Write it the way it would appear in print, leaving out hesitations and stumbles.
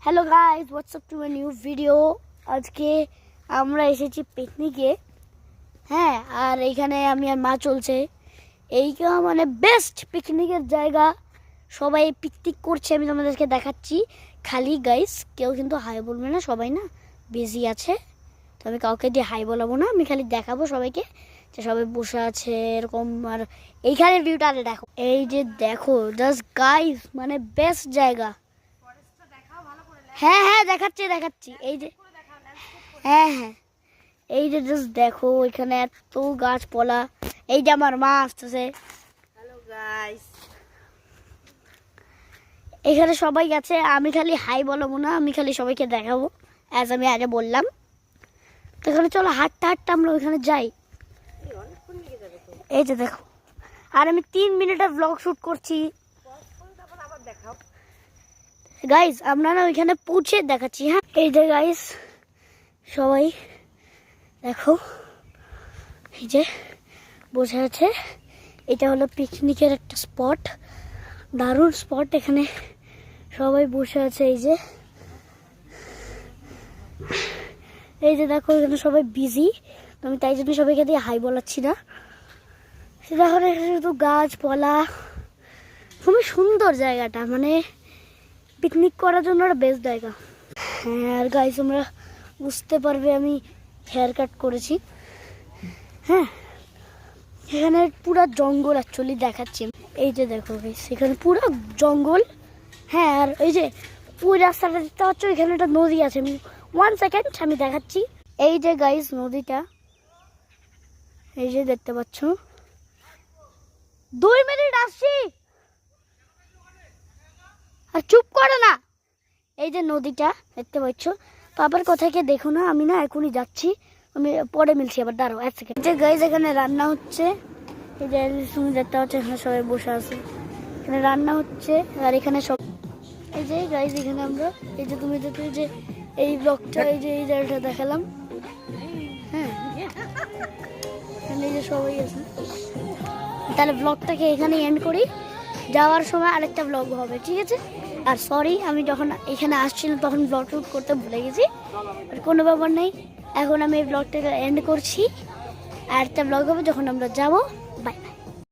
Hello guys, WhatsApp to my new video. আজকে আমরা এসেছি পিকনিকে। হ্যাঁ, আর এইখানে আমি আর মা চলছে। এইটা মানে বেস্ট পিকনিকের জায়গা। সবাই পিকনিক করছে, আমি তোমাদেরকে দেখাচ্ছি। খালি গাইস কেউ কিন্তু হাই বলবে না, সবাই না বিজি আছে, তো আমি কাউকে দিয়ে হাই বলাবো না। আমি খালি দেখাবো সবাইকে যে সবাই বসে আছে এরকম। আর এইখানের ভিউটা দেখো, এই যে দেখো জাস্ট গাইস, মানে বেস্ট জায়গা। হ্যাঁ হ্যাঁ দেখাচ্ছি এই যে। হ্যাঁ হ্যাঁ, এই যে জাস্ট দেখো এখানে এত গাছপালা। এই যে আমার মা আসতেছে। হ্যালো গাইস, এখানে সবাই গেছে, আমি খালি হাই বলবো না, আমি খালি সবাইকে দেখাবো অ্যাজ আমি আগে বললাম। তো এখানে চলো হাঁটতে হাঁটতে আমরা ওইখানে যাই। অনেকক্ষণ লেগে যাবে তো। এই যে দেখো, আর আমি 3 মিনিটের ব্লগ শুট করছি আবার দেখাও। গাইস। আপনারা ওইখানে পৌঁছে দেখাচ্ছি। হ্যাঁ, এই যে গাইস সবাই দেখো, এই যে বসে আছে। এটা হলো পিকনিকের একটা স্পট, দারুণ স্পট। এখানে সবাই বসে আছে। এই যে দেখো এখানে সবাই বিজি, আমি তাই জন্য সবাইকে দিয়ে হাই বলাচ্ছি না। দেখো এখানে শুধু গাছপালা, খুবই সুন্দর জায়গাটা, মানে পিকনিক করার জন্য একটা বেস্ট জায়গা। হ্যাঁ, আর গাইস তোমরা বুঝতে পারবে আমি হেয়ার কাট করেছি। হ্যাঁ, এখানে পুরো জঙ্গল অ্যাকচুয়ালি দেখাচ্ছি। এই যে দেখো গাইস, এখানে পুরো জঙ্গল। হ্যাঁ, আর এই যে ওই রাস্তাটা দেখতে পাচ্ছ, এখানে একটা নদী আছে। আমি 1 সেকেন্ড আমি দেখাচ্ছি। এই যে গাইস নদীটা, এই যে দেখতে পাচ্ছ। 2 মিনিট আসছি, আর চুপ করো না। এই যে নদীটা দেখতে পাচ্ছ, পাপার কথাকে দেখো না, আমি না এখনই যাচ্ছি, আমি পরে মিলছি আবার, দাঁড়াও 1 সেকেন্ড। যে গাইস এখানে রান্না হচ্ছে, এই যে তুমি দেখতে পাচ্ছ এখানে সবাই বসে আছে, এখানে রান্না হচ্ছে। আর এখানে সব এই যে গাইস, এখানে আমরা এই যে তুমি দেখো, এই যে এই ব্লগটা, এই যে এই জায়গাটা দেখালাম। হ্যাঁ, এখানে এই যে সবাই আছে। তাহলে ব্লগটাকে এখানে এন্ড করি, যাওয়ার সময় আরেকটা ব্লগ হবে, ঠিক আছে? আর সরি, আমি যখন এখানে আসছিলাম তখন ব্লগ শুট করতে ভুলে গেছি, আর কোনো ব্যাপার নেই। এখন আমি এই ব্লগটাকে এন্ড করছি, আর একটা ব্লগ হবে যখন আমরা যাব। Bye bye.